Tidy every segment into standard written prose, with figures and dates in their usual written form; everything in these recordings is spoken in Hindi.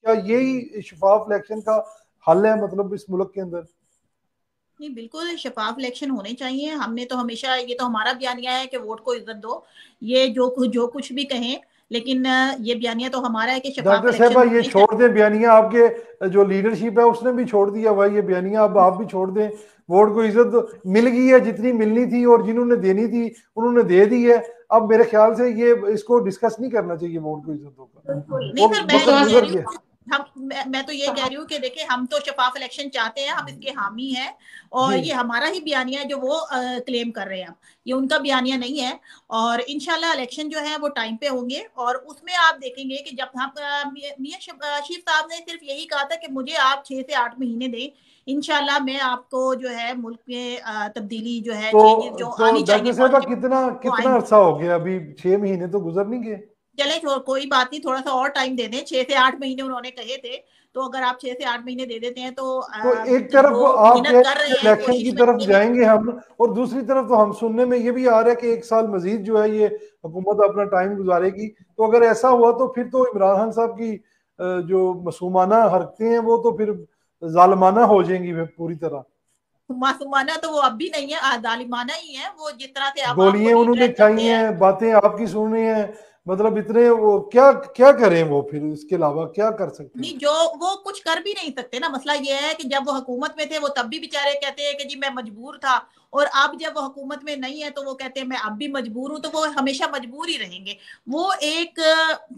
क्या यही शफाफ इलेक्शन का हल है मतलब इस मुल्क के अंदर? नहीं, बिल्कुल शफाफ इलेक्शन होने चाहिए। हमने तो हमेशा, ये तो हमारा बयानिया है कि वोट को इज्जत दो। ये जो कुछ भी कहें, लेकिन ये बयानिया तो हमारा है कि शफाफ डॉक्टर इलेक्शन साहबा ये होने छोड़ चाहिए। दें बयानिया, आपके जो लीडरशिप है उसने भी छोड़ दिया भाई ये बयानिया, अब आप भी छोड़ दें। वोट को इज्जत मिल गई है जितनी मिलनी थी और जिन्होंने देनी थी उन्होंने दे दी है। अब मेरे ख्याल से ये इसको डिस्कस नहीं करना चाहिए वोट को इज्जतों का, नहीं वो सर, मैं वक्त ये कह गुजर रही गया। हूँ, मैं तो ये कह रही हूँ कि देखिए, हम तो शफाफ इलेक्शन चाहते हैं, हम इसके हामी हैं। और जी ये हमारा ही बयानिया है जो वो क्लेम कर रहे हैं, ये उनका बयानिया नहीं है। और इंशाल्लाह इलेक्शन जो है वो टाइम पे होंगे, और उसमें आप देखेंगे कि जब हम मियां शीफ साहब ने सिर्फ यही कहा था कि मुझे आप 6 से 8 महीने दें, इंशाल्लाह मैं आपको जो है मुल्क में तब्दीली जो है, चेंजेस जो तो आनी चाहिए डॉक्टर साहबा पॉजिटिव, कितना वो कितना आएंगी। अरसा हो गया, अभी 6 महीने तो गुजर नहीं गए? चले कोई बात नहीं, थोड़ा सा और टाइम दे दें। 6 से 8 महीने उन्होंने कहे थे, तो अगर आप 6 से 8 महीने दे देते हैं तो तो एक तरफ जो आप कह मेहनत कर रहे रहे हैं हैं, इलेक्शन की कोशिश में तरफ लगे हुए हैं। जाएंगे हम, और दूसरी तरफ तो हम सुनने में ये भी आ रहा है कि 1 साल मजीद जो है ये हुकूमत अपना टाइम गुजारेगी। तो अगर ऐसा हुआ तो फिर तो इमरान खान साहब की जो मासूमाना हरकतें हैं वो तो फिर जालिमाना हो जाएंगी पूरी तरह। मासूमाना तो वो अब भी नहीं है, जालिमाना ही है वो, जिस तरह से आवाम को गोलियां उन्होंने डिट्रैक्ट खाई करते हैं। हैं, बातें आपकी सुन रहे हैं, मतलब इतने वो क्या क्या करें वो, फिर इसके अलावा क्या कर सकते हैं? नहीं, जो वो कुछ कर भी नहीं सकते ना। मसला ये है कि जब वो हुकूमत में थे वो तब भी बेचारे कहते हैं कि जी मैं मजबूर था, और अब जब वो हुकूमत में नहीं है तो वो कहते हैं मैं अब भी मजबूर हूं। तो वो हमेशा मजबूर ही रहेंगे। वो एक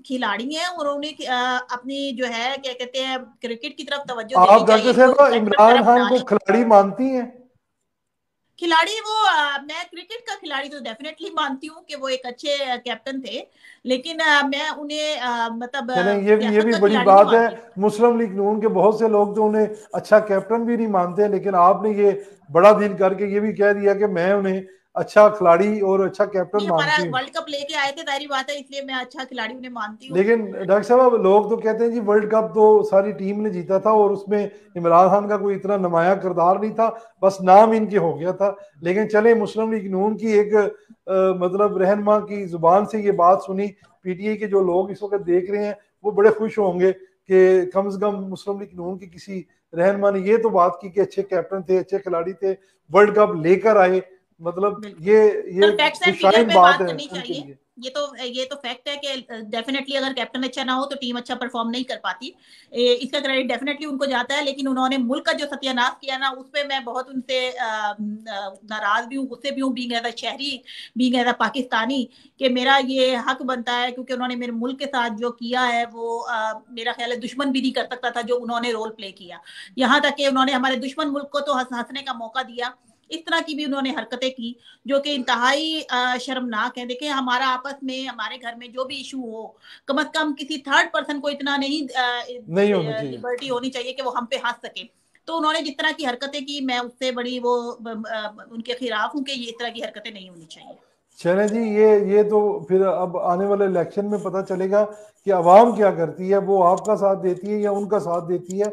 खिलाड़ी है, और उन्हें अपनी जो है क्या कहते हैं, क्रिकेट की तरफ तवज्जो देनी आप डॉक्टर चाहिए, वो साहब सेक्टर इमरान तरफ खान ना को जाए। खिलाड़ी मानती हैं? खिलाड़ी वो मैं क्रिकेट का खिलाड़ी तो डेफिनेटली मानती हूँ कि वो एक अच्छे कैप्टन थे, लेकिन मैं उन्हें मतलब चलें, ये सियासत भी का बड़ी खिलाड़ी नहीं बात है। मानती। मुस्लिम लीग नून के बहुत से लोग तो उन्हें अच्छा कैप्टन भी नहीं मानते, लेकिन आपने ये बड़ा दिल करके ये भी कह दिया कि मैं उन्हें अच्छा खिलाड़ी और अच्छा कैप्टन नहीं, हमारा मानती हूँ। वर्ल्ड कप लेके आए थे, जाहिर बात है, इसलिए मैं अच्छा खिलाड़ी उन्हें मानती हूँ। लेकिन डॉक्टर साहब लोग तो कहते हैं जी वर्ल्ड कप तो सारी टीम ने जीता था और उसमें इमरान खान का कोई इतना नुमाया किरदार नहीं था, बस नाम इनके हो गया था। लेकिन चले, मुस्लिम लीग नून की एक मतलब रहनुमा की जुबान से ये बात सुनी, पीटीआई के जो लोग इस वक्त देख रहे हैं वो बड़े खुश होंगे कि कम से कम मुस्लिम लीग नून की किसी रहनुमा ने ये तो बात की कि अच्छे कैप्टन थे, अच्छे खिलाड़ी थे, वर्ल्ड कप लेकर आए। मतलब बिल्कुल ये सर, फैक्ट्स एंड फिगर खुशाइन पे बात बात है करनी उनके चाहिए। लिए। ये तो फैक्ट है कि डेफिनेटली अगर कैप्टन अच्छा ना हो तो टीम अच्छा परफॉर्म नहीं कर पाती। इसका क्रेडिट डेफिनेटली उनको जाता है, लेकिन उन्होंने मुल्क का जो सत्यानाश किया ना, उस पर मैं बहुत उनसे नाराज भी हूँ, गुस्से भी हूँ, बीइंग एज अ शहरी, बीइंग एज अ पाकिस्तानी, कि मेरा ये हक बनता है, क्योंकि उन्होंने मेरे मुल्क के साथ जो किया है वो मेरा ख्याल है दुश्मन भी नहीं कर सकता था जो उन्होंने रोल प्ले किया। यहाँ तक कि उन्होंने हमारे दुश्मन मुल्क को तो हंसने का मौका दिया। इस तरह की भी उन्होंने हरकतें की जो कि इंतहाई शर्मनाक है। देखिए, हमारा आपस में, हमारे घर में जो भी इशू हो, कम से कम किसी थर्ड पर्सन को इतना नहीं नहीं होना चाहिए। लिबर्टी होनी चाहिए कि वो हम पे हंस सके। तो उन्होंने जिस तरह की हरकतें की, मैं उससे बड़ी वो उनके खिलाफ हूँ कि ये इस तरह की हरकतें नहीं होनी चाहिए। चले जी, ये तो फिर अब आने वाले इलेक्शन में पता चलेगा कि आवाम क्या करती है, वो आपका साथ देती है या उनका साथ देती है।